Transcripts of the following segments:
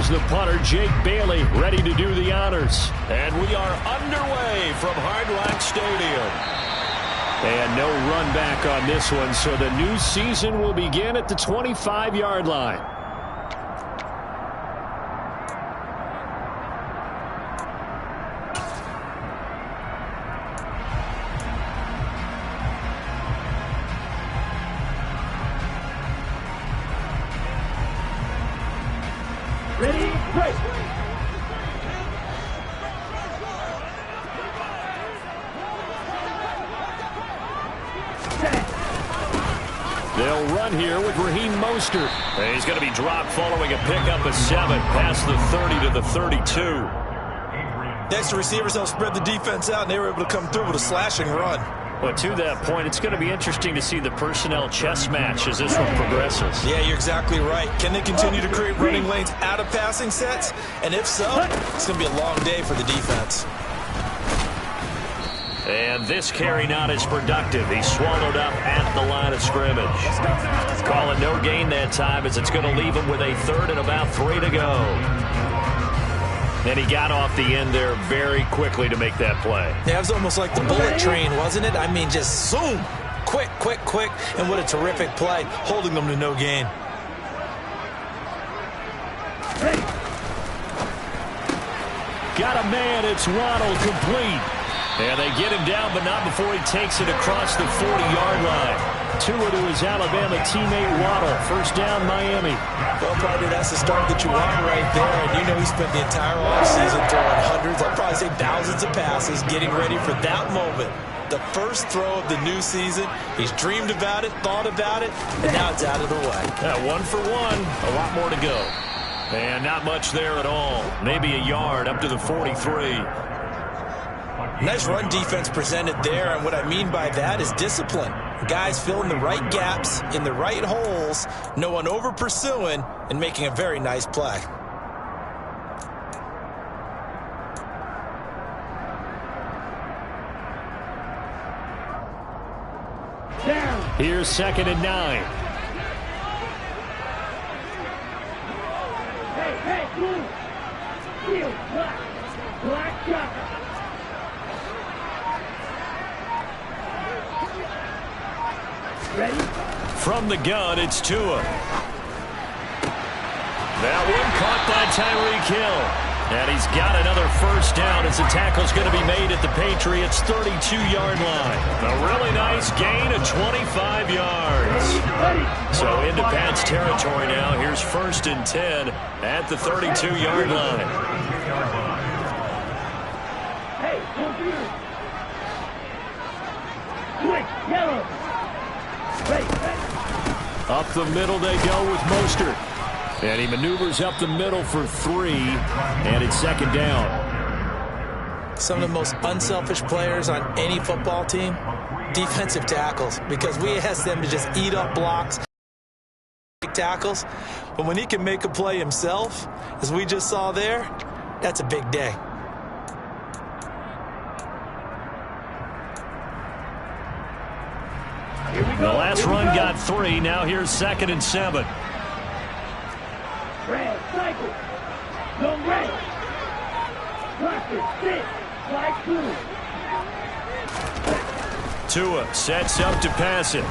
here's the punter, Jake Bailey, ready to do the honors. And we are underway from Hard Rock Stadium. And no run back on this one, so the new season will begin at the 25-yard line. Ready, break. They'll run here with Raheem Mostert. And he's going to be dropped following a pickup of 7 past the 30 to the 32. Next, the receivers help spread the defense out, and they were able to come through with a slashing run. But to that point, it's going to be interesting to see the personnel chess match as this one progresses. Yeah, you're exactly right. Can they continue to create running lanes out of passing sets? And if so, it's going to be a long day for the defense. And this carry not as productive. He's swallowed up at the line of scrimmage. Calling no gain that time as it's going to leave him with a 3rd and about 3 to go. And he got off the end there very quickly to make that play. Yeah, it was almost like the bullet train, wasn't it? I mean, just zoom. Quick, quick, quick. And what a terrific play, holding them to no gain. Got a man. It's Waddle, complete. And they get him down, but not before he takes it across the 40-yard line. Tua to his Alabama teammate Waddle. First down, Miami. Well, probably that's the start that you want right there. And you know he spent the entire offseason throwing hundreds, I'd probably say thousands of passes, getting ready for that moment. The first throw of the new season. He's dreamed about it, thought about it, and now it's out of the way. Yeah, 1 for 1. A lot more to go. And not much there at all. Maybe a yard up to the 43. Nice run defense presented there, and what I mean by that is discipline. Guys filling the right gaps in the right holes, no one over pursuing, and making a very nice play. Here's 2nd and 9. Hey, move. Field, black shot. Ready? From the gun, it's Tua. That one caught by Tyreek Hill. And he's got another first down as the tackle's going to be made at the Patriots' 32-yard line. A really nice gain of 25 yards. So into Pat's territory now. Here's 1st and 10 at the 32-yard line. Hey, quick, yellow. Up the middle they go with Mostert. And he maneuvers up the middle for 3, and it's 2nd down. Some of the most unselfish players on any football team, defensive tackles, because we ask them to just eat up blocks, tackles. But when he can make a play himself, as we just saw there, that's a big day. The last run got 3. Now here's 2nd and 7. Red, cycle. Go red. Cluster, sit. Flag 2. Tua sets up to pass it.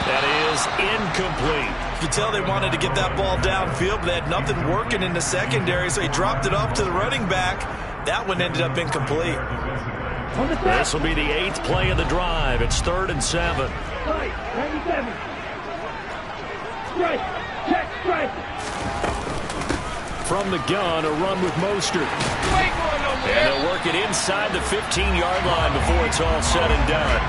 That is incomplete. You could tell they wanted to get that ball downfield, but they had nothing working in the secondary, so he dropped it off to the running back. That one ended up incomplete. This will be the 8th play of the drive. It's 3rd and 7. Strike, 97. Strike, check, strike. From the gun, a run with Mostert. And they'll work it inside the 15-yard line before it's all said and done.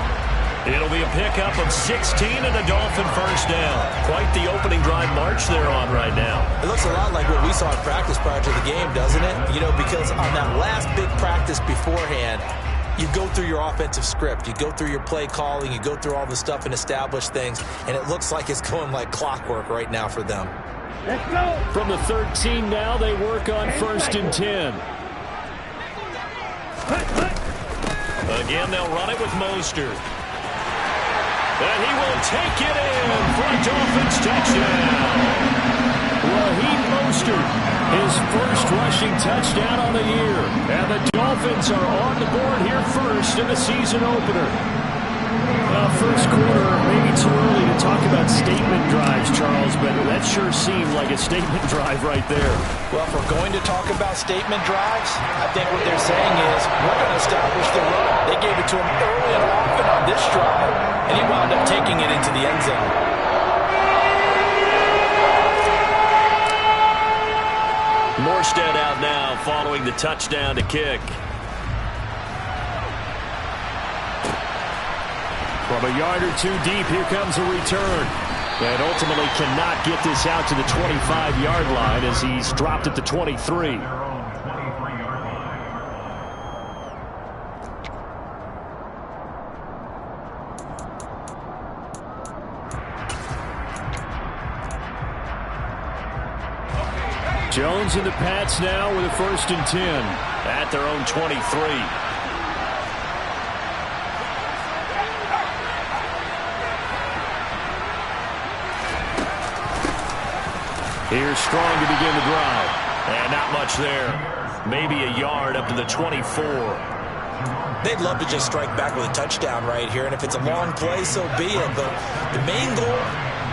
It'll be a pickup of 16 and a Dolphin first down. Quite the opening drive march they're on right now. It looks a lot like what we saw in practice prior to the game, doesn't it? You know, because on that last big practice beforehand, you go through your offensive script, you go through your play calling, you go through all the stuff and establish things, and it looks like it's going like clockwork right now for them. Let's go. From the 13 now, they work on 1st and 10. Again, they'll run it with Mostert. And he will take it in for a Dolphins touchdown. Raheem Mostert, his first rushing touchdown on the year. And the Dolphins are on the board here first in the season opener. Well, first quarter, maybe too early to talk about statement drives, Charles, but that sure seemed like a statement drive right there. Well, if we're going to talk about statement drives, I think what they're saying is we're going to establish the run. They gave it to him early and often on this drive, and he wound up taking it into the end zone. Morstead out now following the touchdown to kick. From a yard or two deep, here comes a return. And ultimately cannot get this out to the 25-yard line as he's dropped at the 23. Jones and the Pats now with a 1st and 10 at their own 23. Here's Strong to begin the drive. And not much there. Maybe a yard up to the 24. They'd love to just strike back with a touchdown right here. And if it's a long play, so be it. But the main goal,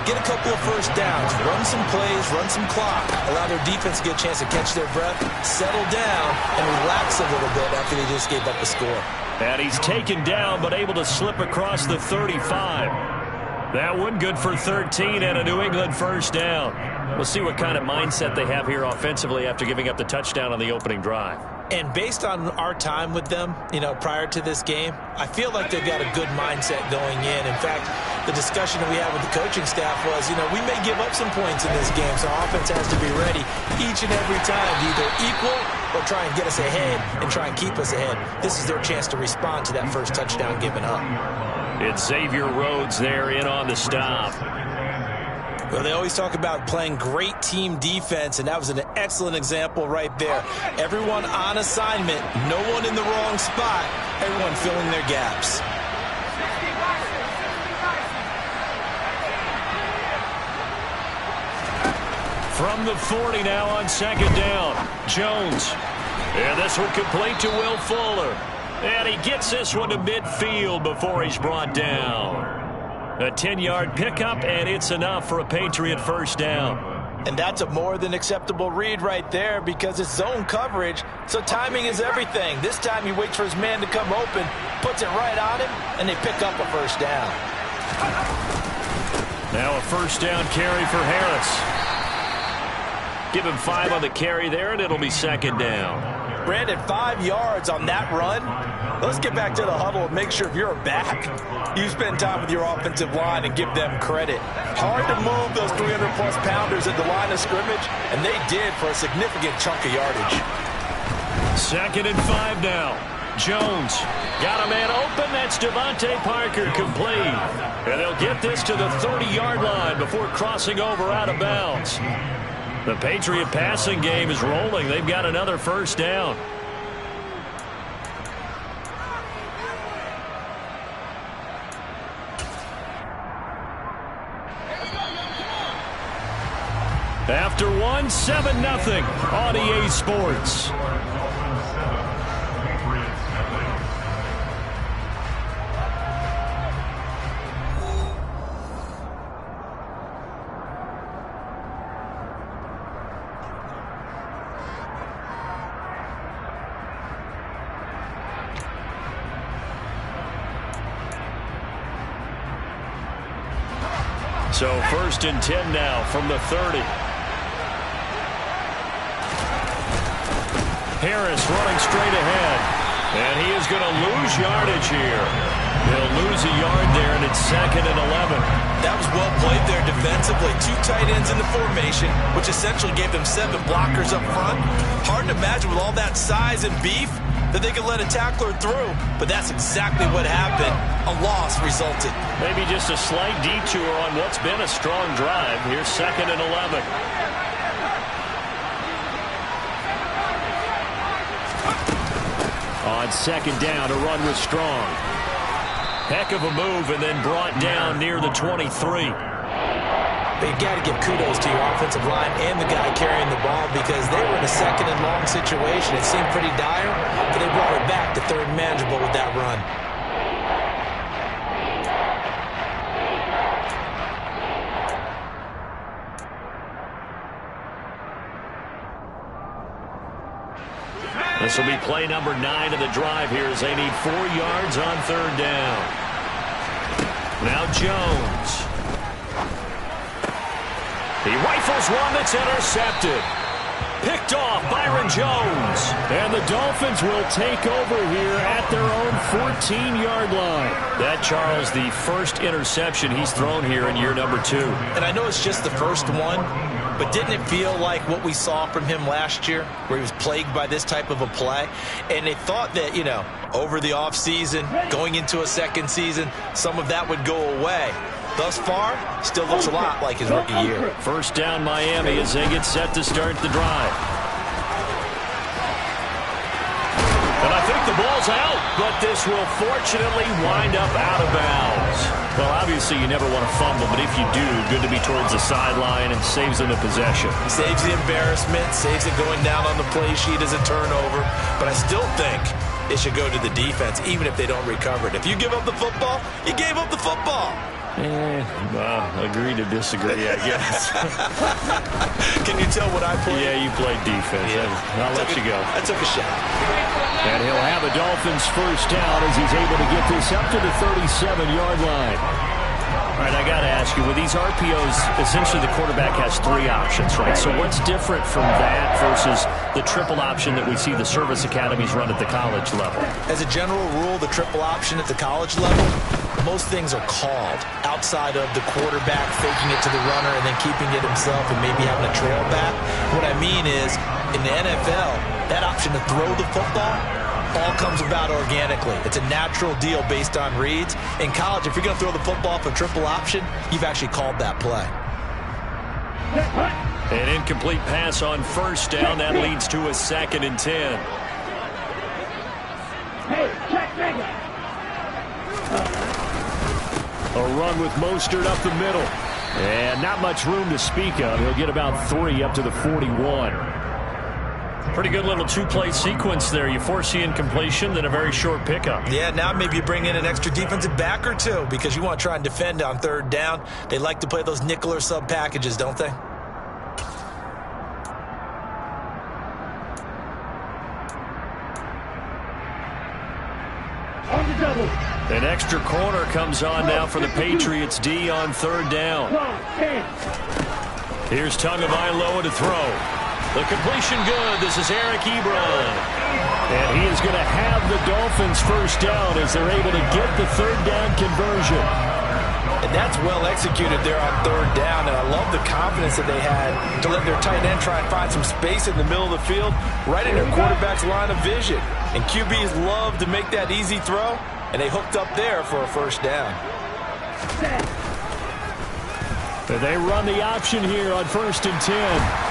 get a couple of first downs. Run some plays, run some clock. Allow their defense to get a chance to catch their breath, settle down, and relax a little bit after they just gave up a score. And he's taken down but able to slip across the 35. That one good for 13 and a New England first down. We'll see what kind of mindset they have here offensively after giving up the touchdown on the opening drive. And based on our time with them, prior to this game, I feel like they've got a good mindset going in. In fact, the discussion that we had with the coaching staff was, we may give up some points in this game, so our offense has to be ready each and every time to either equal or try and get us ahead and try and keep us ahead. This is their chance to respond to that first touchdown given up. It's Xavier Rhodes there in on the stop. Well, they always talk about playing great team defense, and that was an excellent example right there. Everyone on assignment, no one in the wrong spot, everyone filling their gaps. From the 40 now on 2nd down, Jones. And this one complete to Will Fuller. And he gets this one to midfield before he's brought down. A 10-yard pickup, and it's enough for a Patriot first down. And that's a more than acceptable read right there because it's zone coverage, so timing is everything. This time he waits for his man to come open, puts it right on him, and they pick up a first down. Now a first down carry for Harris. Give him 5 on the carry there, and it'll be 2nd down. Brandon, 5 yards on that run. Let's get back to the huddle and make sure if you're a back, you spend time with your offensive line and give them credit. Hard to move those 300-plus pounders at the line of scrimmage, and they did for a significant chunk of yardage. 2nd and 5 now. Jones got a man open. That's Devontae Parker complete. And they'll get this to the 30-yard line before crossing over out of bounds. The Patriot passing game is rolling. They've got another first down. After 1, 7-0 on EA Sports. So 1st and 10 now from the 30. Harris running straight ahead. And he is going to lose yardage here. He'll lose a yard there, and it's 2nd and 11. That was well played there defensively. 2 tight ends in the formation, which essentially gave them 7 blockers up front. Hard to imagine with all that size and beef that they could let a tackler through, but that's exactly what happened. A loss resulted. Maybe just a slight detour on what's been a strong drive. Here's 2nd and 11. On 2nd down, a run with Strong. Heck of a move, and then brought down near the 23. But you got to give kudos to your offensive line and the guy carrying the ball because they were in a second and long situation. It seemed pretty dire, but they brought it back to third and manageable with that run. This will be play number 9 of the drive here as they need 4 yards on third down. Now Jones. He rifles one that's intercepted. Picked off Byron Jones. And the Dolphins will take over here at their own 14-yard line. That, Charles, the first interception he's thrown here in year number 2. And I know it's just the first one, but didn't it feel like what we saw from him last year, where he was plagued by this type of a play? And they thought that, you know, over the offseason, going into a second season, some of that would go away. Thus far, still looks a lot like his rookie year. First down Miami as they get set to start the drive. And I think the ball's out, but this will fortunately wind up out of bounds. Well, obviously you never want to fumble, but if you do, good to be towards the sideline and saves them the possession. Saves the embarrassment, saves it going down on the play sheet as a turnover, but I still think it should go to the defense, even if they don't recover it. If you give up the football, you gave up the football. Agree to disagree, I guess. Can you tell what I played? Yeah, you played defense. Yeah. I'll let you go. I took a shot. And he'll have a Dolphins first down as he's able to get this up to the 37-yard line. All right, I got to ask you, with these RPOs, essentially the quarterback has 3 options, right? So what's different from that versus the triple option that we see the service academies run at the college level? As a general rule, the triple option at the college level, most things are called outside of the quarterback faking it to the runner and then keeping it himself and maybe having a trail back. What I mean is, in the NFL, that option to throw the football all comes about organically. It's a natural deal based on reads. In college, if you're going to throw the football for triple option, you've actually called that play. An incomplete pass on first down. That leads to a 2nd and 10. Hey, check nigga. A run with Mostert up the middle. And not much room to speak of. He'll get about 3 up to the 41. Pretty good little 2-play sequence there. You force the incompletion, then a very short pickup. Yeah, now maybe you bring in an extra defensive back or 2 because you want to try and defend on third down. They like to play those nickel or sub packages, don't they? On the double. An extra corner comes on now for the Patriots D on third down. Here's Tagovailoa to throw. The completion good. This is Eric Ebron. And he is going to have the Dolphins first down as they're able to get the third down conversion. And that's well executed there on third down. And I love the confidence that they had to let their tight end try and find some space in the middle of the field, right in their quarterback's line of vision. And QBs love to make that easy throw, and they hooked up there for a first down. They run the option here on 1st and 10.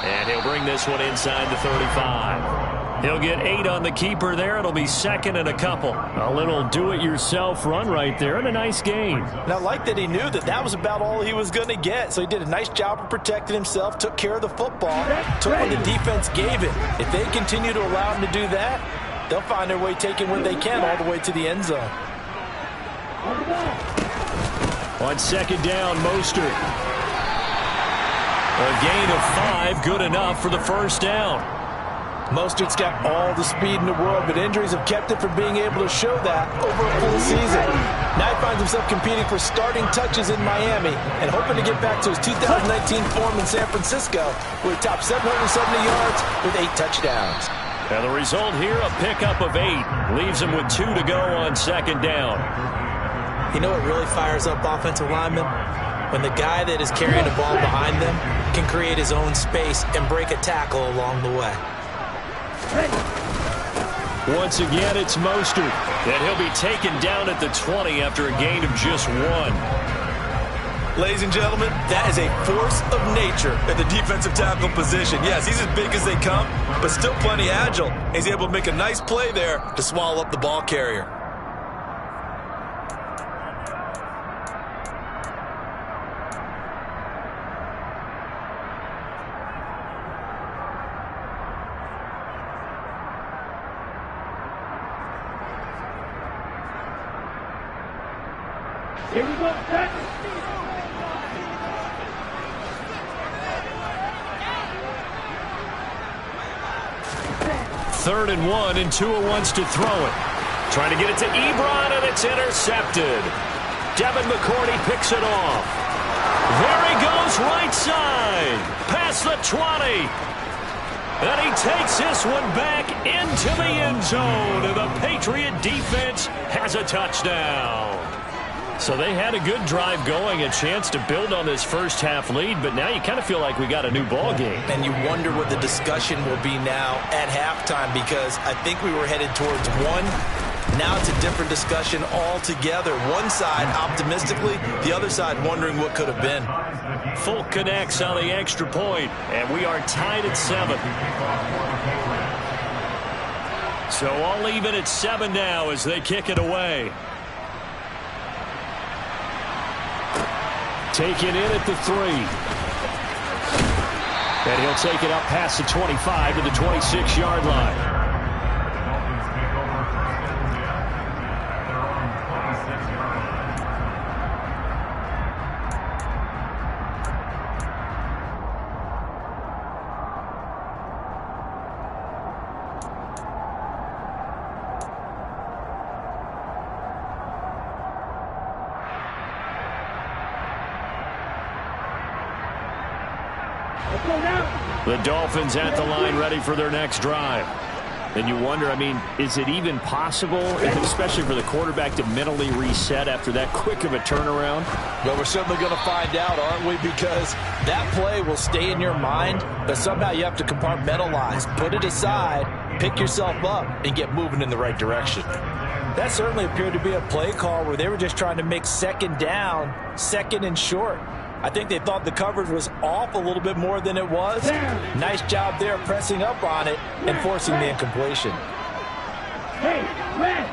And he'll bring this one inside the 35. He'll get 8 on the keeper there. It'll be 2nd and a couple. A little do-it-yourself run right there and a nice gain. And I like that he knew that that was about all he was going to get. So he did a nice job of protecting himself, took care of the football, took what the defense gave him. If they continue to allow him to do that, they'll find their way taking what they can all the way to the end zone. On 2nd down, Mostert. A gain of 5, good enough for the first down. Mostert's got all the speed in the world, but injuries have kept him from being able to show that over a full season. Now he finds himself competing for starting touches in Miami and hoping to get back to his 2019 form in San Francisco, where he topped 770 yards with 8 touchdowns. And the result here, a pickup of 8. Leaves him with 2 to go on 2nd down. You know what really fires up offensive linemen? When the guy that is carrying the ball behind them can create his own space and break a tackle along the way. Once again, it's Mostert. And he'll be taken down at the 20 after a gain of just 1. Ladies and gentlemen, that is a force of nature at the defensive tackle position. Yes, he's as big as they come, but still plenty agile. He's able to make a nice play there to swallow up the ball carrier. Here we go, set. Third and 1, and Tua wants to throw it. Trying to get it to Ebron, and it's intercepted. Devin McCourty picks it off. There he goes, right side. Past the 20. And he takes this one back into the end zone. And the Patriot defense has a touchdown. So they had a good drive going, a chance to build on this first half lead, but now you kind of feel like we got a new ball game. And you wonder what the discussion will be now at halftime, because I think we were headed towards one. Now it's a different discussion altogether. One side optimistically, the other side wondering what could have been. Folk connects on the extra point, and we are tied at 7. So all even at 7 now as they kick it away. Taken in at the 3. And he'll take it up past the 25 to the 26-yard line. The Dolphins at the line ready for their next drive. And you wonder, I mean, is it even possible, especially for the quarterback, to mentally reset after that quick of a turnaround? Well, we're certainly going to find out, aren't we? Because that play will stay in your mind, but somehow you have to compartmentalize, put it aside, pick yourself up, and get moving in the right direction. That certainly appeared to be a play call where they were just trying to make second down, second and short. I think they thought the coverage was off a little bit more than it was. Nice job there pressing up on it and forcing the incompletion. Hey, red.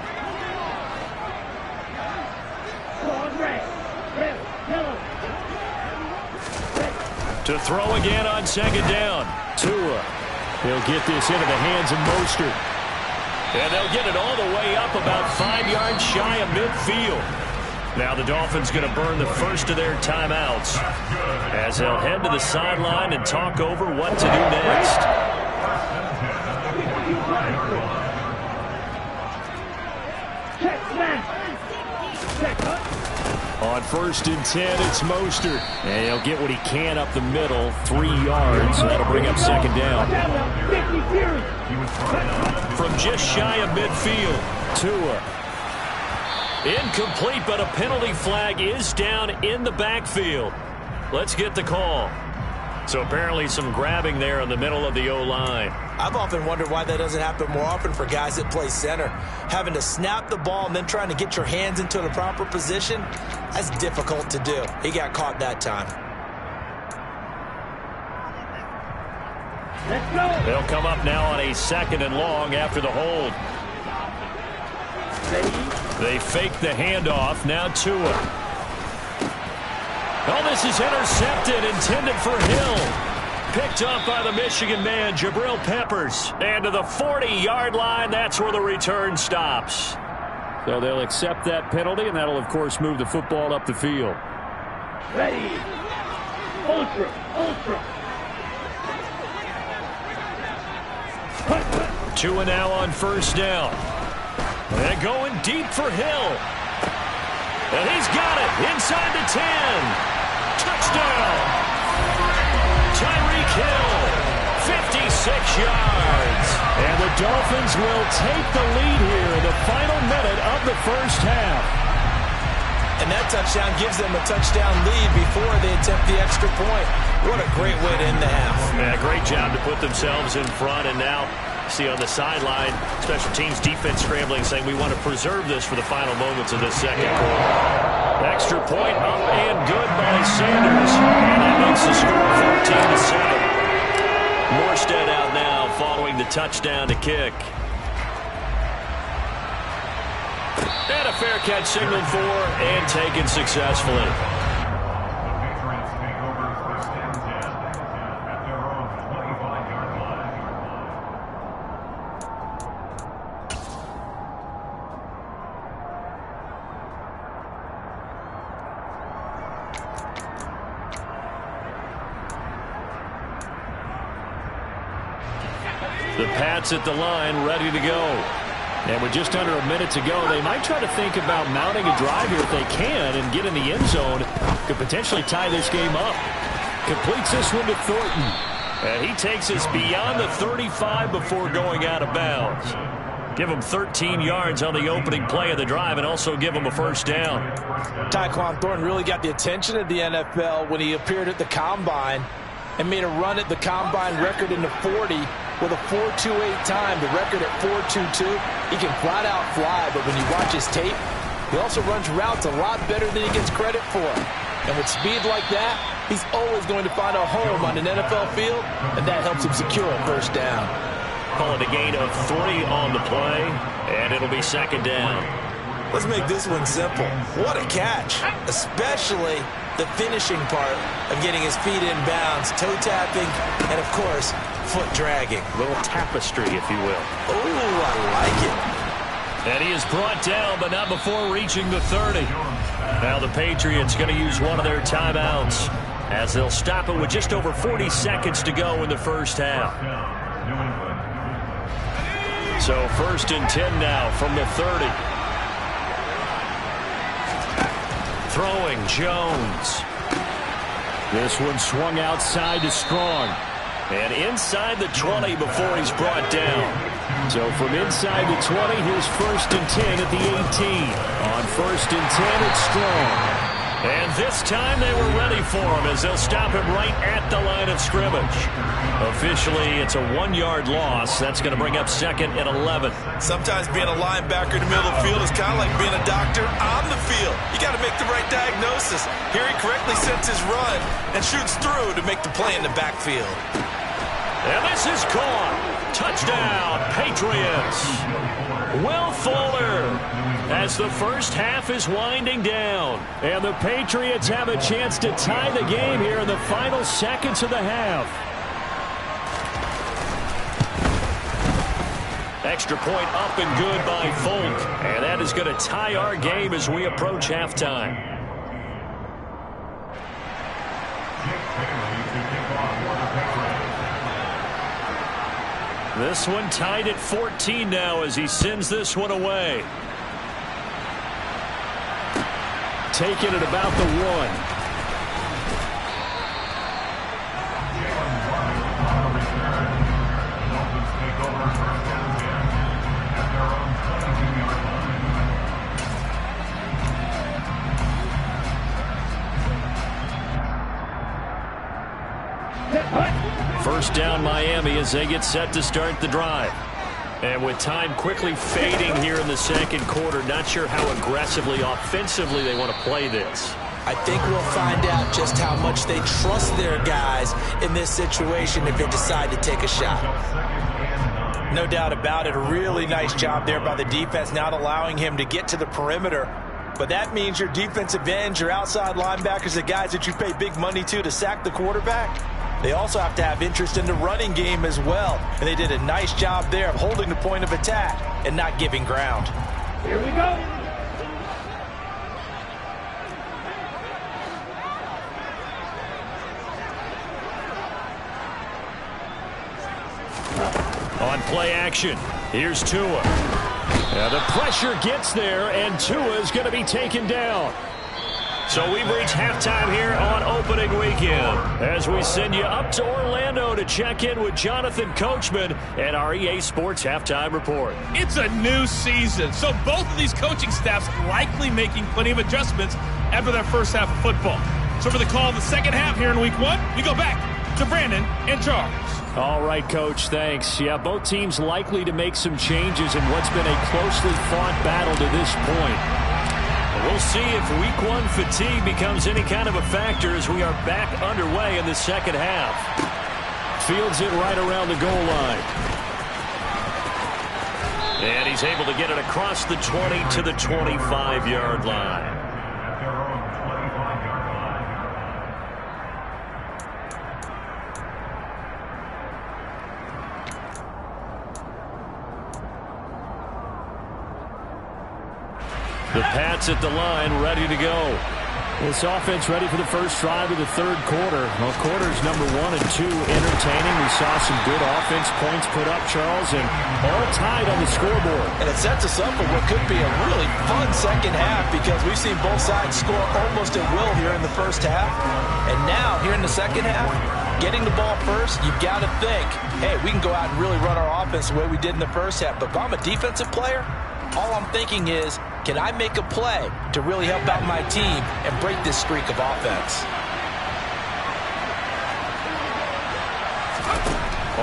On red. Red. Yellow. Red. To throw again on second down. Tua. He'll get this into the hands of Mostert. And they'll get it all the way up about 5 yards shy of midfield. Now the Dolphins going to burn the first of their timeouts as they'll head to the sideline and talk over what to do next. On 1st and 10, it's Mostert. And he'll get what he can up the middle, 3 yards. So that'll bring up second down. From just shy of midfield, Tua. Incomplete, but a penalty flag is down in the backfield. Let's get the call. So apparently some grabbing there in the middle of the O-line. I've often wondered why that doesn't happen more often for guys that play center. Having to snap the ball and then trying to get your hands into the proper position, that's difficult to do. He got caught that time. Let's go. They'll come up now on a 2nd and long after the hold. They fake the handoff. Now Tua. Oh, this is intercepted, intended for Hill. Picked up by the Michigan man, Jabril Peppers. And to the 40-yard line, that's where the return stops. So they'll accept that penalty, and that'll, of course, move the football up the field. Ready. Ultra. Tua now on 1st down. And going deep for Hill. And he's got it inside the 10. Touchdown. Tyreek Hill, 56 yards. And the Dolphins will take the lead here in the final minute of the first half. And that touchdown gives them a touchdown lead before they attempt the extra point. What a great way to end the half. Yeah, great job to put themselves in front, and now see on the sideline, special teams defense scrambling, saying we want to preserve this for the final moments of this second quarter. Extra point up and good by Sanders, and that makes the score 14-7. Morstead out now following the touchdown to kick. And a fair catch signaled for and taken successfully. The Pats at the line, ready to go. And with just under a minute to go, they might try to think about mounting a drive here if they can and get in the end zone. Could potentially tie this game up. Completes this one to Thornton. And he takes us beyond the 35 before going out of bounds. Give him 13 yards on the opening play of the drive and also give him a first down. Tyquan Thornton really got the attention of the NFL when he appeared at the Combine and made a run at the Combine record in the 40 with a 4.28 time, the record at 4.22. He can flat out fly, but when you watch his tape, he also runs routes a lot better than he gets credit for. And with speed like that, he's always going to find a home on an NFL field, and that helps him secure a first down. Call it a gain of 3 on the play, and it'll be second down. Let's make this one simple. What a catch, especially the finishing part of getting his feet in bounds, toe tapping, and of course, foot dragging. A little tapestry, if you will. Ooh, I like it. And he is brought down, but not before reaching the 30. Now the Patriots going to use one of their timeouts as they'll stop it with just over 40 seconds to go in the first half. So first and 10 now from the 30. Throwing Jones. This one swung outside to Strong. And inside the 20 before he's brought down. So from inside the 20, here's first and 10 at the 18. On first and 10, it's Strong. And this time they were ready for him as they'll stop him right at the line of scrimmage. Officially, it's a 1-yard loss. That's going to bring up second and 11. Sometimes being a linebacker in the middle of the field is kind of like being a doctor on the field. You got to make the right diagnosis. Here he correctly sets his run and shoots through to make the play in the backfield. And this is caught. Touchdown, Patriots. Will Fuller, as the first half is winding down. And the Patriots have a chance to tie the game here in the final seconds of the half. Extra point up and good by Folk. And that is going to tie our game as we approach halftime. This one tied at 14 now as he sends this one away. Taking it about the 1. First down Miami as they get set to start the drive. And with time quickly fading here in the second quarter, not sure how aggressively, offensively they want to play this. I think we'll find out just how much they trust their guys in this situation if they decide to take a shot. No doubt about it, a really nice job there by the defense, not allowing him to get to the perimeter. But that means your defensive ends, your outside linebackers, the guys that you pay big money to sack the quarterback, they also have to have interest in the running game as well. And they did a nice job there of holding the point of attack and not giving ground. Here we go. On play action, here's Tua. Now the pressure gets there, and Tua is going to be taken down. So we've reached halftime here on opening weekend as we send you up to Orlando to check in with Jonathan Coachman and our EA Sports Halftime Report. It's a new season, so both of these coaching staffs likely making plenty of adjustments after their first half of football. So for the call of the second half here in Week 1, we go back to Brandon and Charles. All right, Coach, thanks. Yeah, both teams likely to make some changes in what's been a closely fought battle to this point. We'll see if Week 1 fatigue becomes any kind of a factor as we are back underway in the second half. Fields it right around the goal line. And he's able to get it across the 20 to the 25-yard line. The Pats at the line, ready to go. This offense ready for the first drive of the third quarter. Well, quarters number 1 and 2 entertaining. We saw some good offense points put up, Charles, and all tied on the scoreboard. And it sets us up for what could be a really fun second half because we've seen both sides score almost at will here in the first half. And now, here in the second half, getting the ball first, you've got to think, hey, we can go out and really run our offense the way we did in the first half. But if I'm a defensive player, all I'm thinking is, can I make a play to really help out my team and break this streak of offense?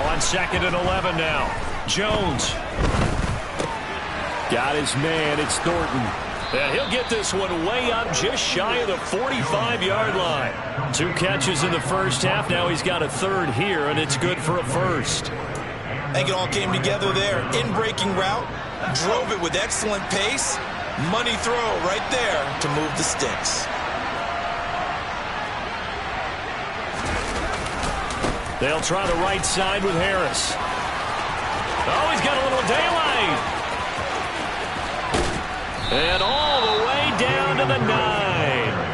On 2nd and 11 now. Jones. Got his man. It's Thornton. And he'll get this one way up just shy of the 45-yard line. 2 catches in the first half. Now he's got a third here, and it's good for a first. I think it all came together there. In-breaking route. Drove it with excellent pace. Money throw right there to move the sticks. They'll try the right side with Harris. Oh, he's got a little daylight. And all the way down to the 9.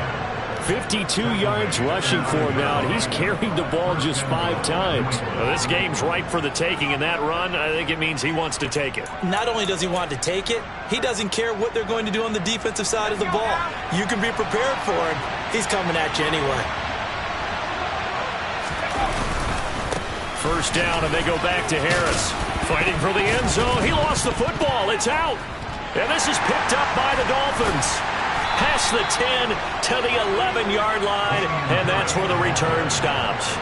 52 yards rushing for him now, and he's carried the ball just 5 times. Well, this game's ripe for the taking, and that run, I think it means he wants to take it. Not only does he want to take it, he doesn't care what they're going to do on the defensive side of the ball. You can be prepared for him. He's coming at you anyway. First down, and they go back to Harris. Fighting for the end zone. He lost the football. It's out. And this is picked up by the Dolphins. Past the 10 to the 11-yard line, and that's where the return stops.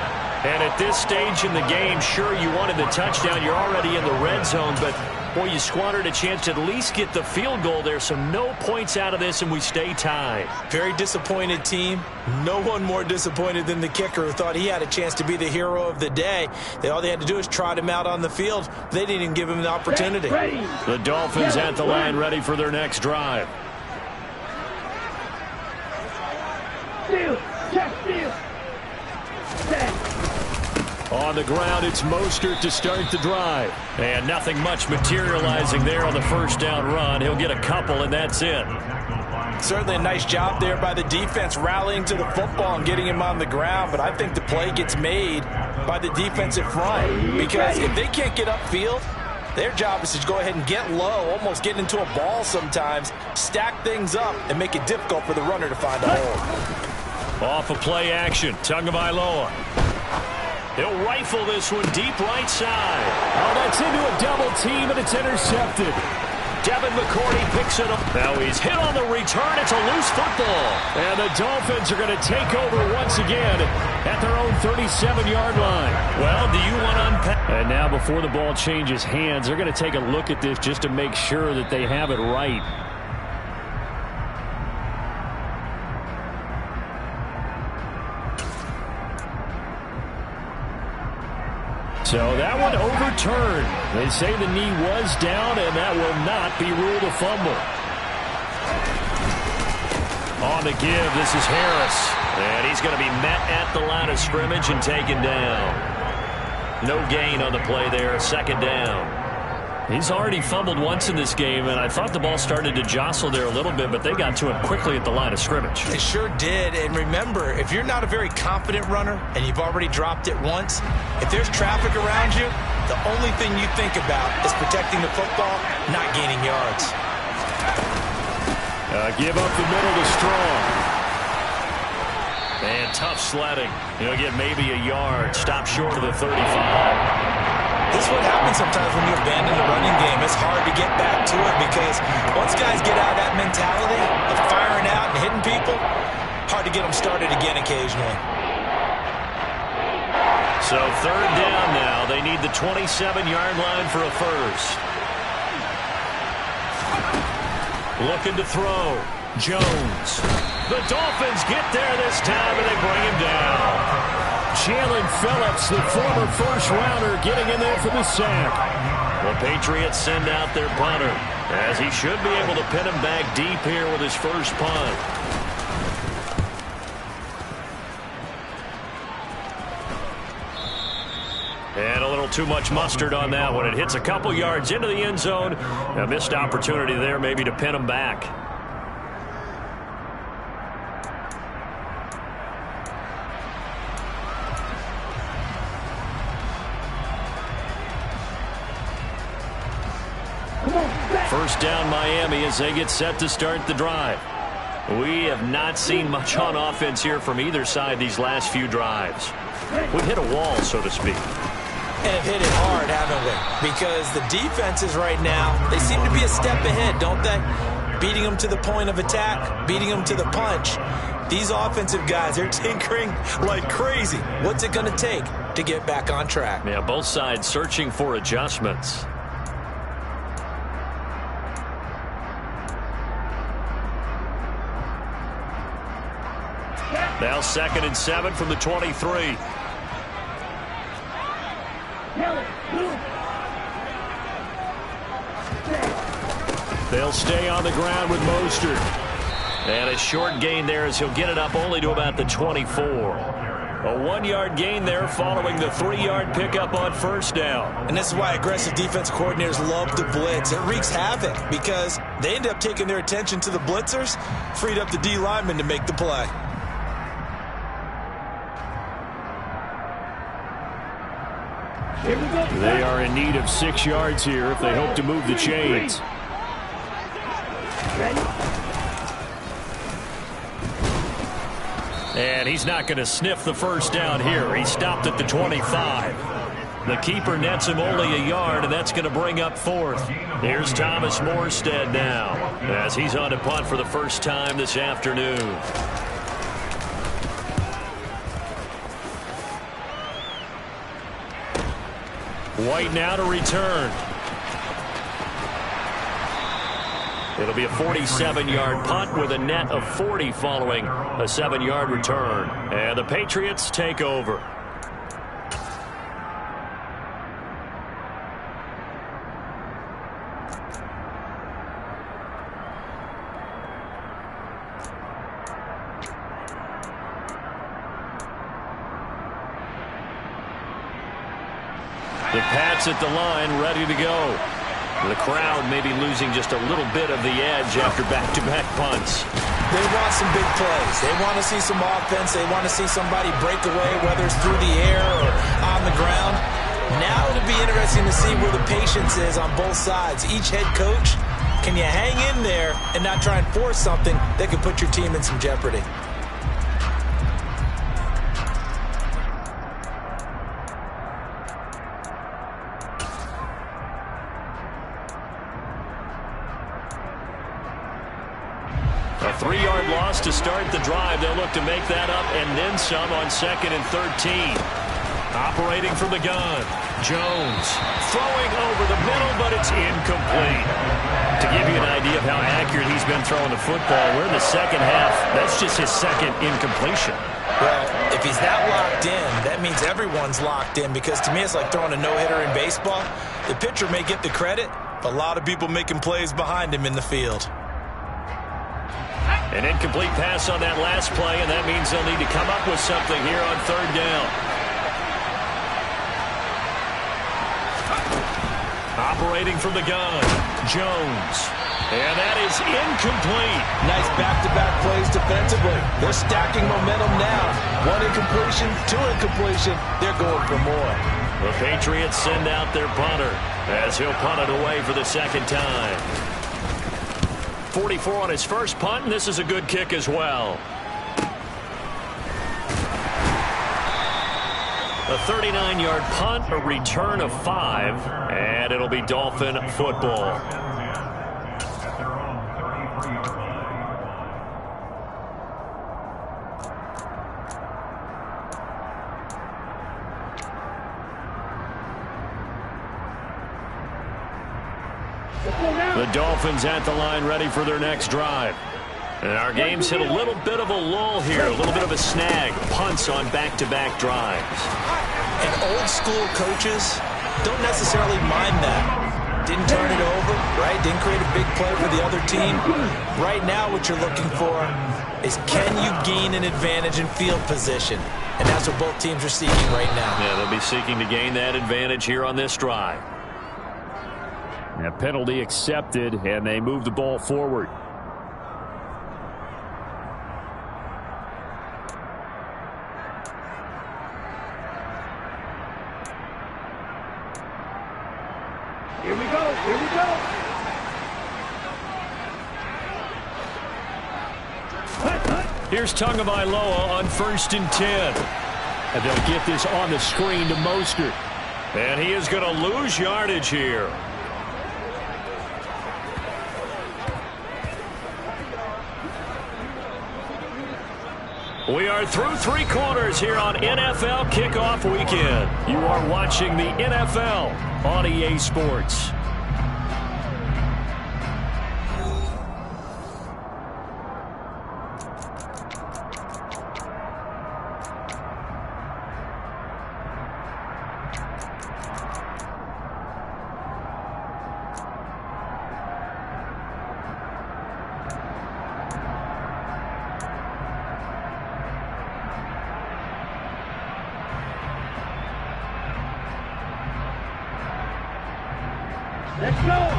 And at this stage in the game, sure, you wanted the touchdown. You're already in the red zone, but, boy, you squandered a chance to at least get the field goal there, so no points out of this, and we stay tied. Very disappointed team. No one more disappointed than the kicker who thought he had a chance to be the hero of the day. All they had to do is trot him out on the field. They didn't even give him the opportunity. The Dolphins at the line ready for their next drive. Steal, check, steal. On the ground, it's Mostert to start the drive. And nothing much materializing there on the first down run. He'll get a couple, and that's it. Certainly a nice job there by the defense rallying to the football and getting him on the ground, but I think the play gets made by the defensive front because if they can't get upfield, their job is to go ahead and get low, almost get into a ball sometimes, stack things up, and make it difficult for the runner to find a hole. Off of play action, Tagovailoa. He'll rifle this one deep right side. Oh, that's into a double team, and it's intercepted. Devin McCourty picks it up. Now he's hit on the return. It's a loose football. And the Dolphins are going to take over once again at their own 37-yard line. Well, do you want to unpack? And now before the ball changes hands, they're going to take a look at this just to make sure that they have it right. So that one overturned. They say the knee was down, and that will not be ruled a fumble. On the give, this is Harris. And he's going to be met at the line of scrimmage and taken down. No gain on the play there, second down. He's already fumbled once in this game, and I thought the ball started to jostle there a little bit, but they got to him quickly at the line of scrimmage. It sure did, and remember, if you're not a very confident runner and you've already dropped it once, if there's traffic around you, the only thing you think about is protecting the football, not gaining yards. Give up the middle to Strong. And tough sledding. He'll get maybe a yard. Stop short of the 35. This is what happens sometimes when you abandon the running game. It's hard to get back to it because once guys get out of that mentality of firing out and hitting people, hard to get them started again occasionally. So third down now. They need the 27-yard line for a first. Looking to throw. Jones. The Dolphins get there this time, and they bring him down. Jalen Phillips, the former first-rounder, getting in there for the sack. The Patriots send out their punter, as he should be able to pin him back deep here with his first punt. And a little too much mustard on that one. It hits a couple yards into the end zone. A missed opportunity there maybe to pin him back. First down Miami as they get set to start the drive. We have not seen much on offense here from either side these last few drives. We've hit a wall, so to speak. And have hit it hard, haven't we? Because the defenses right now, they seem to be a step ahead, don't they? Beating them to the point of attack, beating them to the punch. These offensive guys, they're tinkering like crazy. What's it going to take to get back on track? Yeah, both sides searching for adjustments. Now 2nd and 7 from the 23. They'll stay on the ground with Mostert. And a short gain there as he'll get it up only to about the 24. A 1-yard gain there following the 3-yard pickup on first down. And this is why aggressive defense coordinators love to blitz. It wreaks havoc because they end up taking their attention to the blitzers, freed up the D lineman to make the play. They are in need of 6 yards here if they hope to move the chains. And he's not going to sniff the first down here. He stopped at the 25. The keeper nets him only a yard, and that's going to bring up 4th. Here's Thomas Morstead now as he's on to punt for the first time this afternoon. White now to return. It'll be a 47-yard punt with a net of 40 following a 7-yard return. And the Patriots take over. The Pats at the line, ready to go. The crowd may be losing just a little bit of the edge after back-to-back punts. They want some big plays. They want to see some offense. They want to see somebody break away, whether it's through the air or on the ground. Now it'll be interesting to see where the patience is on both sides. Each head coach, can you hang in there and not try and force something that could put your team in some jeopardy? A 3-yard loss to start the drive. They'll look to make that up and then some on 2nd and 13. Operating from the gun. Jones throwing over the middle, but it's incomplete. To give you an idea of how accurate he's been throwing the football, we're in the second half. That's just his second incompletion. Well, if he's that locked in, that means everyone's locked in, because to me it's like throwing a no-hitter in baseball. The pitcher may get the credit, but a lot of people making plays behind him in the field. An incomplete pass on that last play, and that means they'll need to come up with something here on 3rd down. Operating from the gun, Jones. And that is incomplete. Nice back-to-back plays defensively. They're stacking momentum now. 1 incompletion, 2 incompletion. They're going for more. The Patriots send out their punter as he'll punt it away for the 2nd time. 44 on his first punt, and this is a good kick as well. A 39-yard punt, a return of 5, and it'll be Dolphin football. The Dolphins at the line ready for their next drive. And our game's hit a little bit of a lull here, a little bit of a snag. Punts on back-to-back drives. And old school coaches don't necessarily mind that. Didn't turn it over, right? Didn't create a big play for the other team. Right now what you're looking for is, can you gain an advantage in field position? And that's what both teams are seeking right now. Yeah, they'll be seeking to gain that advantage here on this drive. A penalty accepted, and they move the ball forward. Here we go. Here we go. Here's Tagovailoa on 1st and 10. And they'll get this on the screen to Mostert. And he is going to lose yardage here. We are through 3 quarters here on NFL Kickoff Weekend. You are watching the NFL on EA Sports. Let's go!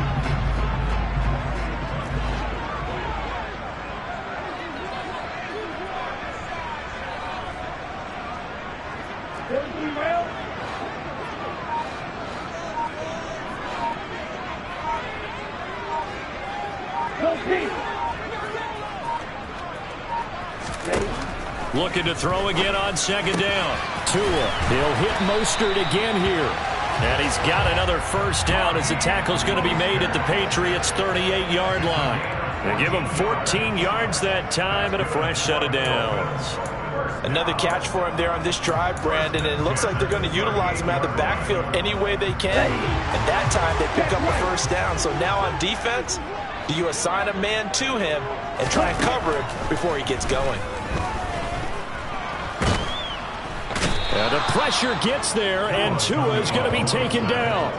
Looking to throw again on 2nd down. Tua, he'll hit Mostert again here. And he's got another 1st down as the tackle's going to be made at the Patriots' 38-yard line. They give him 14 yards that time and a fresh set of downs. Another catch for him there on this drive, Brandon, and it looks like they're going to utilize him out of the backfield any way they can. And that time they pick up the 1st down. So now on defense, do you assign a man to him and try and cover him before he gets going? And the pressure gets there, and Tua is going to be taken down.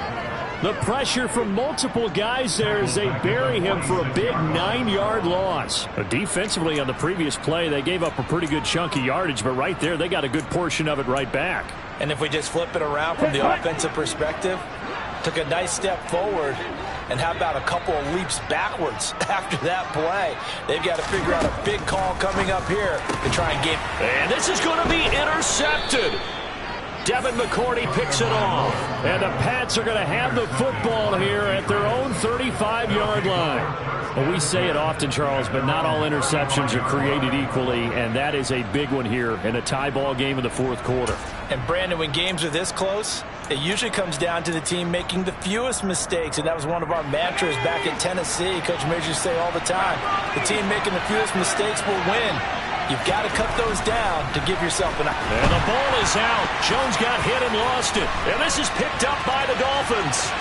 The pressure from multiple guys there as they bury him for a big 9-yard loss. Defensively on the previous play, they gave up a pretty good chunk of yardage, but right there they got a good portion of it right back. And if we just flip it around from the offensive perspective, took a nice step forward, and how about a couple of leaps backwards after that play? They've got to figure out a big call coming up here to try and get. And this is going to be intercepted. Devin McCourty picks it off. And the Pats are going to have the football here at their own 35-yard line. Well, we say it often, Charles, but not all interceptions are created equally, and that is a big one here in a tie ball game in the 4th quarter. And, Brandon, when games are this close, it usually comes down to the team making the fewest mistakes, and that was one of our mantras back at Tennessee. Coach Major used to say all the time, the team making the fewest mistakes will win. You've got to cut those down to give yourself an. And the ball is out. Jones got hit and lost it. And this is picked up by the Dolphins.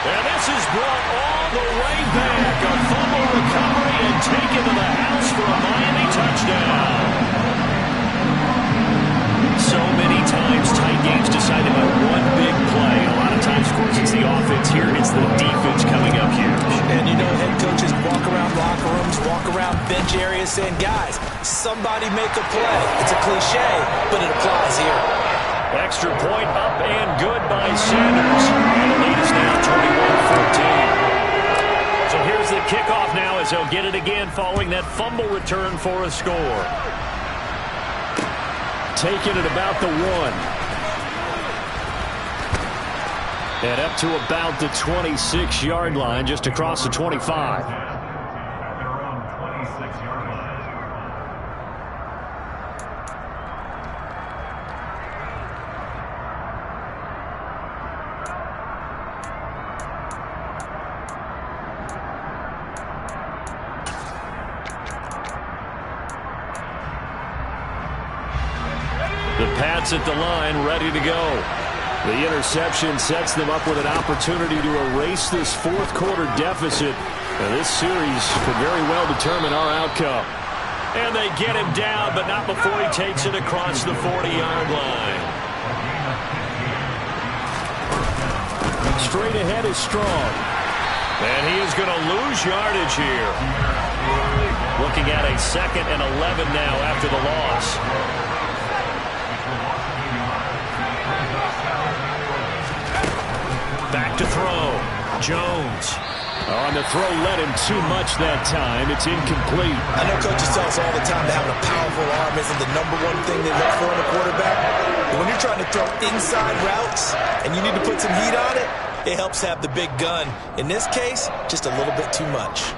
And this is brought all the way back. A fumble recovery and taken to the house for a Miami touchdown. So many times tight games decided by one big play. A lot of times, of course, it's the offense. Here it's the defense coming up huge. And you know, head coaches walk around locker rooms, walk around bench areas saying, guys, somebody make a play. It's a cliche, but it applies here. Extra point up and good by Sanders. And the lead is now 21-14. So here's the kickoff now as they'll get it again following that fumble return for a score. Taking it about the 1. And up to about the 26-yard line, just across the 25. The Pats at the line, ready to go. The interception sets them up with an opportunity to erase this 4th quarter deficit. Now, this series could very well determine our outcome. And they get him down, but not before he takes it across the 40-yard line. Straight ahead is Strong. And he is going to lose yardage here. Looking at a 2nd and 11 now after the loss. Back to throw. Jones. On the throw, led him too much that time. It's incomplete. I know coaches tell us all the time that having a powerful arm isn't the #1 thing they look for in a quarterback. But when you're trying to throw inside routes and you need to put some heat on it, it helps have the big gun. In this case, just a little bit too much.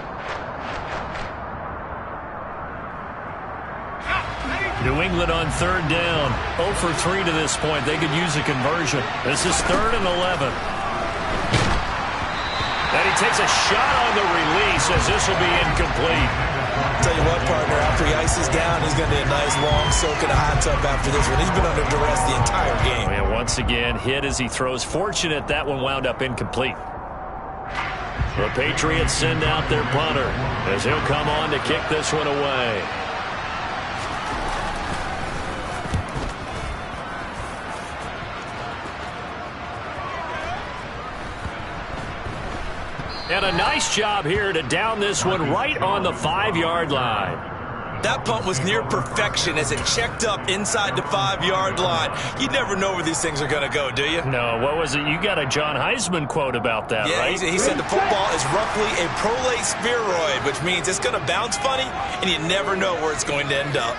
New England on third down. 0 for 3 to this point. They could use a conversion. This is 3rd and 11. And he takes a shot on the release as this will be incomplete. Tell you what, partner, after he ices down, he's going to get a nice long soak in a hot tub after this one. He's been under duress the entire game. And once again, hit as he throws. Fortunate that one wound up incomplete. The Patriots send out their punter as he'll come on to kick this one away. And a nice job here to down this one right on the 5-yard line. That punt was near perfection as it checked up inside the 5-yard line. You never know where these things are going to go, do you? No, what was it? You got a John Heisman quote about that, yeah, right? He said the football is roughly a prolate spheroid, which means it's going to bounce funny, and you never know where it's going to end up.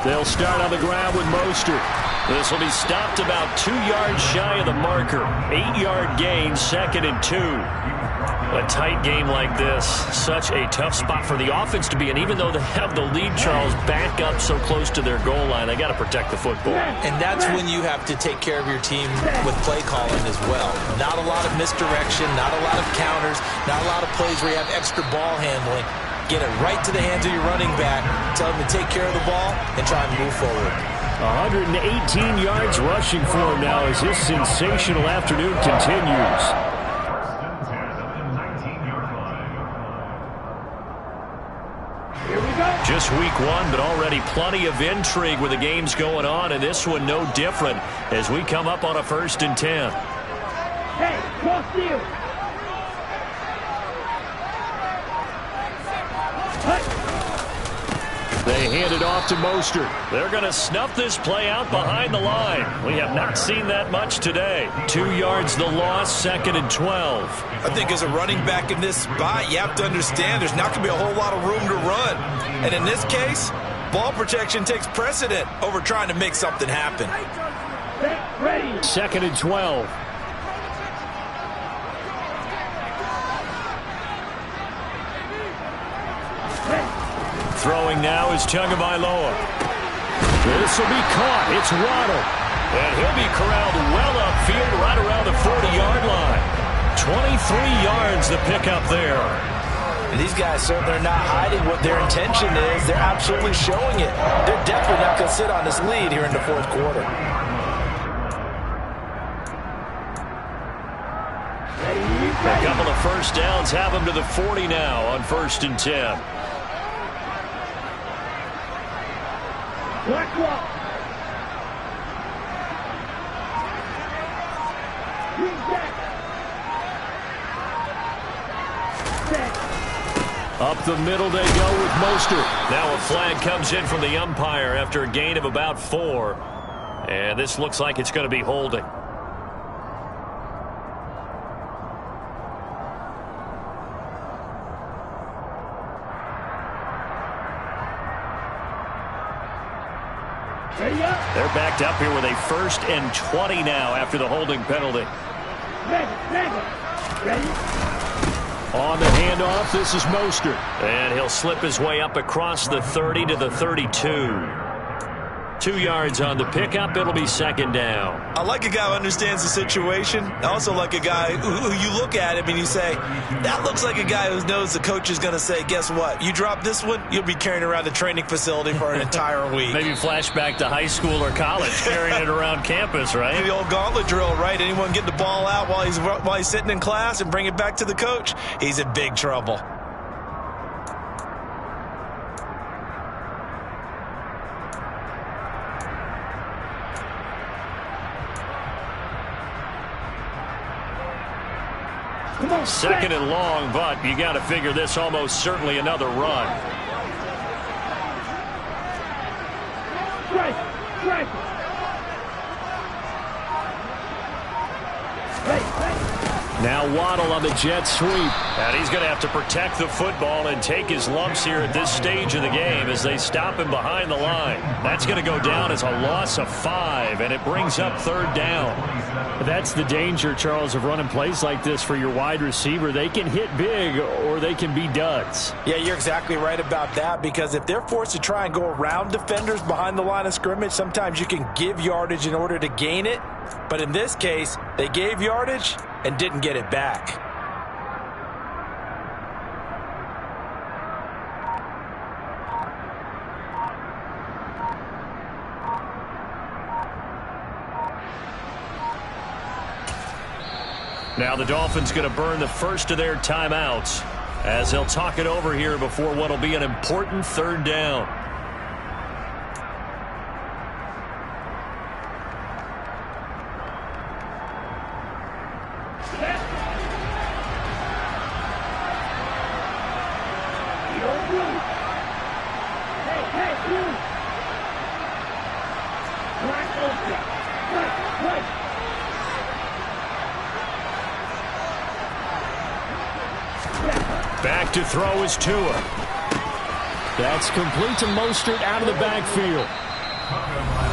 They'll start on the ground with Mostert. This will be stopped about 2 yards shy of the marker. 8-yard gain, 2nd and 2. A tight game like this, such a tough spot for the offense to be in. Even though they have the lead, Charles, back up so close to their goal line, they got to protect the football. And that's when you have to take care of your team with play calling as well. Not a lot of misdirection, not a lot of counters, not a lot of plays where you have extra ball handling. Get it right to the hands of your running back, tell him to take care of the ball, and try and move forward. 118 yards rushing for him now as this sensational afternoon continues. Just week 1, but already plenty of intrigue with the games going on, and this one no different as we come up on a 1st and 10. Hey, cross you. They hand it off to Mostert. They're going to snuff this play out behind the line. We have not seen that much today. 2 yards the loss, 2nd and 12. I think as a running back in this spot, you have to understand there's not going to be a whole lot of room to run. And in this case, ball protection takes precedent over trying to make something happen. Ready. 2nd and 12. Throwing now is Tagovailoa. This will be caught. It's Waddle. And he'll be corralled well upfield right around the 40-yard line. 23 yards the pickup there. And these guys certainly are not hiding what their intention is. They're absolutely showing it. They're definitely not going to sit on this lead here in the 4th quarter. A couple of first downs have them to the 40 now on 1st and 10. Black walk. Green jack. Up the middle they go with Mostert. Now a flag comes in from the umpire after a gain of about 4. And this looks like it's going to be holding. They're backed up here with a 1st and 20 now after the holding penalty. Ready. On the handoff, this is Mostert. And he'll slip his way up across the 30 to the 32. 2 yards on the pickup. It'll be 2nd down. I like a guy who understands the situation. I also like a guy who you look at him and you say, that looks like a guy who knows the coach is going to say, guess what? You drop this one, you'll be carrying around the training facility for an entire week. Maybe flashback to high school or college, carrying it around campus, right? The old gauntlet drill, right? Anyone get the ball out while he's sitting in class and bring it back to the coach, he's in big trouble. Second and long, but you got to figure this almost certainly another run. Strike. Now Waddle on the jet sweep. And he's going to have to protect the football and take his lumps here at this stage of the game as they stop him behind the line. That's going to go down as a loss of 5, and it brings up 3rd down. That's the danger, Charles, of running plays like this for your wide receiver. They can hit big or they can be duds. Yeah, you're exactly right about that, because if they're forced to try and go around defenders behind the line of scrimmage, sometimes you can give yardage in order to gain it. But in this case, they gave yardage and didn't get it back. Now the Dolphins going to burn the first of their timeouts as they'll talk it over here before what will be an important 3rd down. Back to throw is Tua. That's complete to Mostert out of the backfield.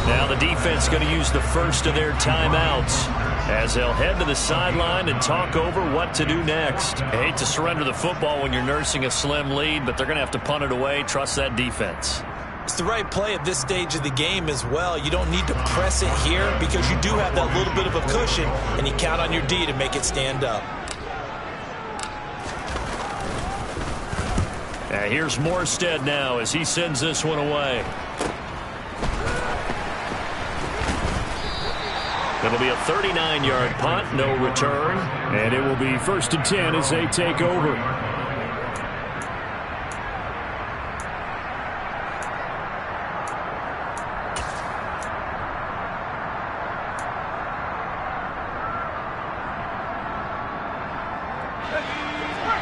Now the defense going to use the first of their timeouts as they'll head to the sideline and talk over what to do next. I hate to surrender the football when you're nursing a slim lead, but they're going to have to punt it away. Trust that defense. It's the right play at this stage of the game as well. You don't need to press it here because you do have that little bit of a cushion, and you count on your D to make it stand up. Here's Morstead now as he sends this one away. It'll be a 39-yard punt, no return. And it will be 1st and 10 as they take over.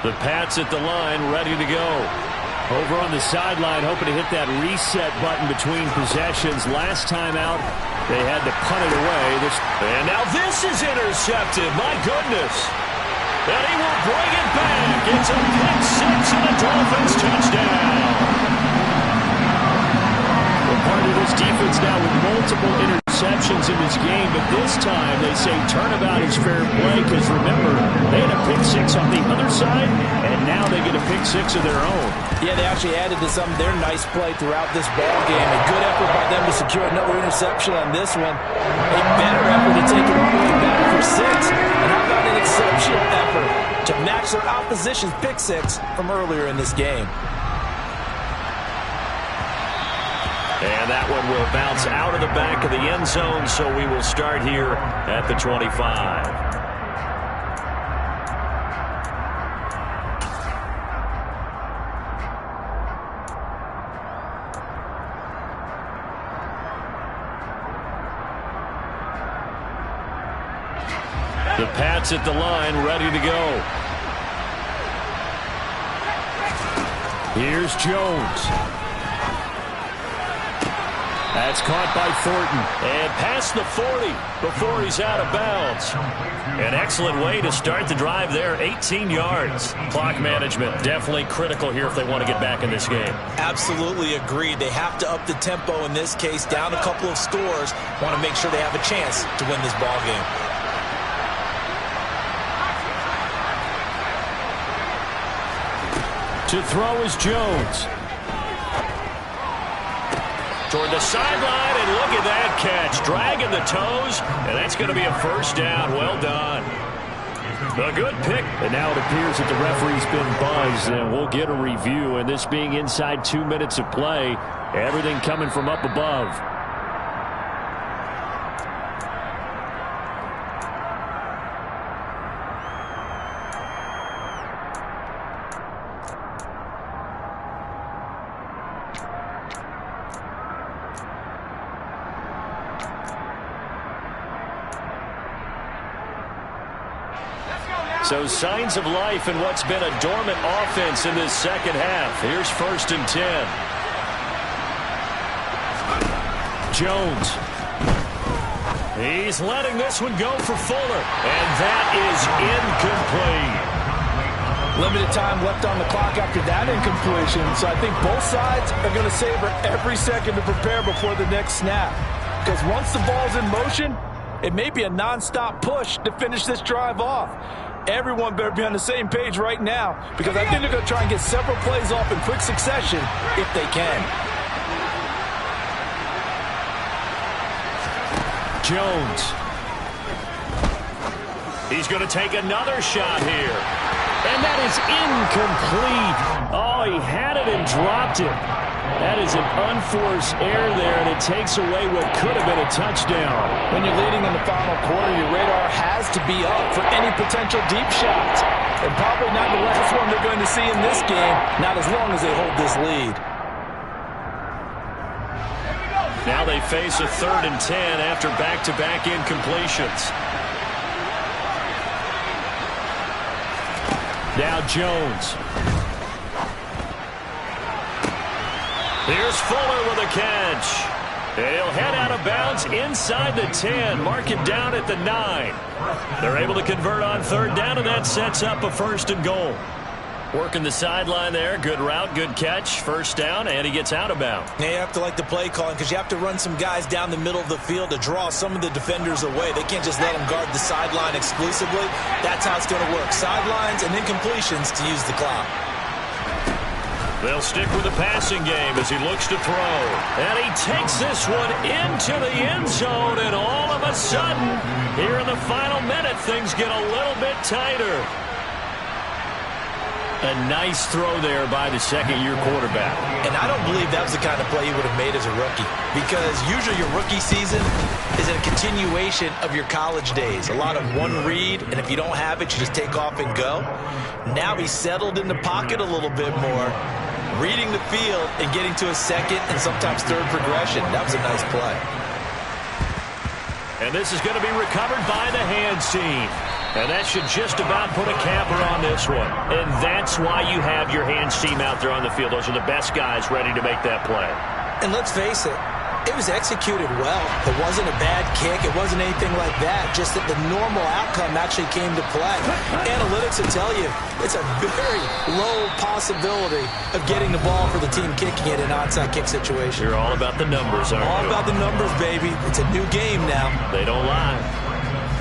The Pats at the line, ready to go. Over on the sideline, hoping to hit that reset button between possessions. Last time out, they had to punt it away. And now this is intercepted. My goodness. And he will bring it back. It's a pick 6 and a Dolphins touchdown. We're part of this defense now with multiple interceptions in this game, but this time they say turnabout is fair play because, remember, they had a pick 6 on the other side, and now they get a pick 6 of their own. Yeah, they actually added to some of their nice play throughout this ball game. A good effort by them to secure another interception on this one. A better effort to take it all the way back for 6. And how about an exceptional effort to match their opposition's pick 6 from earlier in this game. And that one will bounce out of the back of the end zone, so we will start here at the 25. The Pats at the line, ready to go. Here's Jones. That's caught by Thornton. And past the 40 before he's out of bounds. An excellent way to start the drive there, 18 yards. Clock management definitely critical here if they want to get back in this game. Absolutely agreed. They have to up the tempo in this case, down a couple of scores. Want to make sure they have a chance to win this ball game. To throw is Jones. Toward the sideline, and look at that catch. Dragging the toes, and that's going to be a first down. Well done. A good pick. And now it appears that the referee's been buzzed, and we'll get a review. And this being inside 2 minutes of play, everything coming from up above. So signs of life in what's been a dormant offense in this second half. Here's 1st and 10. Jones. He's letting this one go for Fuller. And that is incomplete. Limited time left on the clock after that incompletion, so I think both sides are going to savor every second to prepare before the next snap. Because once the ball's in motion, it may be a nonstop push to finish this drive off. Everyone better be on the same page right now, because I think they're going to try and get several plays off in quick succession if they can. Jones. He's going to take another shot here. And that is incomplete. Oh, he had it and dropped it. That is an unforced error there, and it takes away what could have been a touchdown. When you're leading in the final quarter, your radar has to be up for any potential deep shots. And probably not the last one they're going to see in this game, not as long as they hold this lead. Now they face a 3rd and 10 after back-to-back incompletions. Now Jones. Here's Fuller with a catch. He'll head out of bounds inside the 10. Mark it down at the 9. They're able to convert on 3rd down, and that sets up a 1st and goal. Working the sideline there. Good route, good catch. 1st down, and he gets out of bounds. Yeah, you have to like the play calling because you have to run some guys down the middle of the field to draw some of the defenders away. They can't just let them guard the sideline exclusively. That's how it's going to work. Sidelines and incompletions to use the clock. They'll stick with the passing game as he looks to throw. And he takes this one into the end zone, and all of a sudden, here in the final minute, things get a little bit tighter. A nice throw there by the 2nd-year quarterback. And I don't believe that was the kind of play he would have made as a rookie, because usually your rookie season is a continuation of your college days. A lot of one read, and if you don't have it, you just take off and go. Now he's settled in the pocket a little bit more, reading the field and getting to a 2nd and sometimes 3rd progression. That was a nice play. And this is going to be recovered by the hands team. And that should just about put a capper on this one. And that's why you have your hands team out there on the field. Those are the best guys ready to make that play. And let's face it, it was executed well. It wasn't a bad kick. It wasn't anything like that. Just that the normal outcome actually came to play. Analytics will tell you it's a very low possibility of getting the ball for the team kicking it in an onside kick situation. You're all about the numbers, aren't you? All about the numbers, baby. It's a new game now. They don't lie.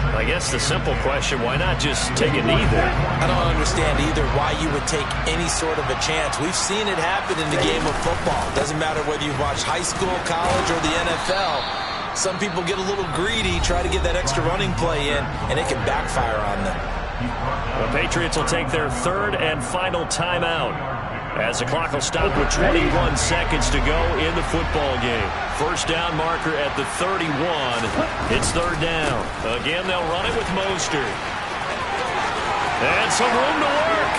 I guess the simple question, why not just take a knee there? I don't understand either why you would take any sort of a chance. We've seen it happen in the game of football. Doesn't matter whether you watch high school, college, or the NFL. Some people get a little greedy, try to get that extra running play in, and it can backfire on them. The Patriots will take their 3rd and final timeout, as the clock will stop with 21 seconds to go in the football game. 1st down marker at the 31. It's 3rd down. Again, they'll run it with Mostert. And some room to work.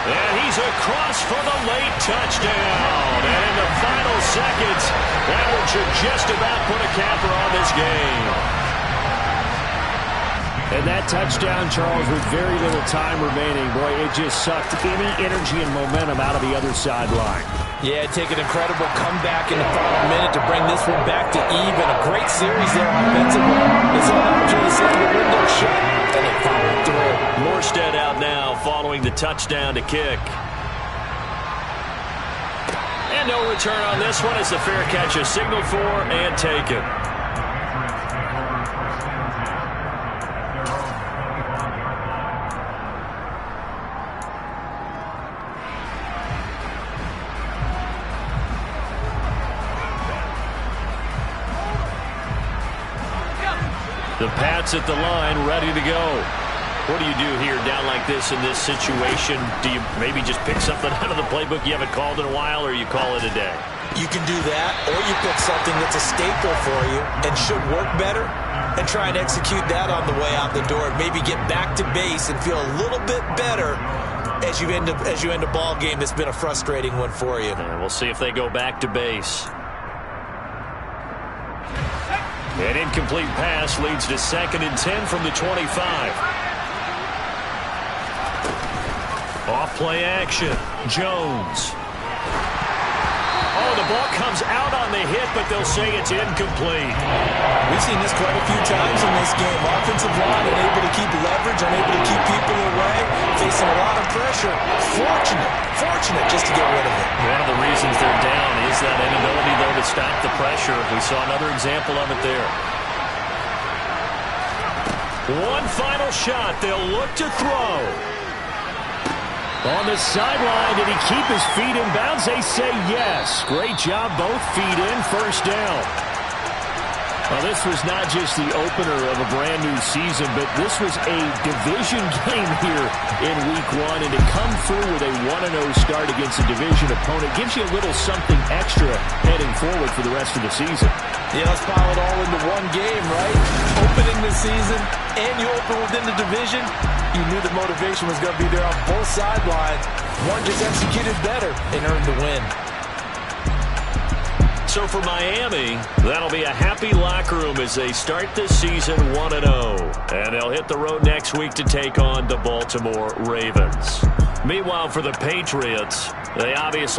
And he's across for the late touchdown. And in the final seconds, that one should just about put a capper on this game. And that touchdown, Charles, with very little time remaining, boy, it just sucked any energy and momentum out of the other sideline. Yeah, take an incredible comeback in the final minute to bring this one back to even. A great series there offensively. They saw an opportunity to slam the window shut, and they followed through. Morstead out now following the touchdown to kick. And no return on this one as the fair catch is signaled for and taken. The Pats at the line, ready to go. What do you do here down like this in this situation? Do you maybe just pick something out of the playbook you haven't called in a while, or you call it a day? You can do that, or you pick something that's a staple for you and should work better and try and execute that on the way out the door. Maybe get back to base and feel a little bit better as you end a ball game that's been a frustrating one for you. And we'll see if they go back to base. An incomplete pass leads to 2nd and 10 from the 25. Off play action. Jones. Oh, the ball comes out on the hit, but they'll say it's incomplete. We've seen this quite a few times in this game. Offensive line unable to keep leverage, unable to keep people away, facing a lot of pressure. Fortunate just to get rid of it. One of the reasons they're down is that inability, though, to stop the pressure. We saw another example of it there. One final shot. They'll look to throw. On the sideline, did he keep his feet in bounds? They say yes. Great job, both feet in, first down. Well, this was not just the opener of a brand-new season, but this was a division game here in Week 1, and to come through with a 1-0 start against a division opponent gives you a little something extra heading forward for the rest of the season. Yeah, let's pile it all into one game, right? Opening the season, and you open within the division. You knew the motivation was going to be there on both sidelines. One just executed better and earned the win. So for Miami, that'll be a happy locker room as they start this season 1-0. And they'll hit the road next week to take on the Baltimore Ravens. Meanwhile, for the Patriots, they obviously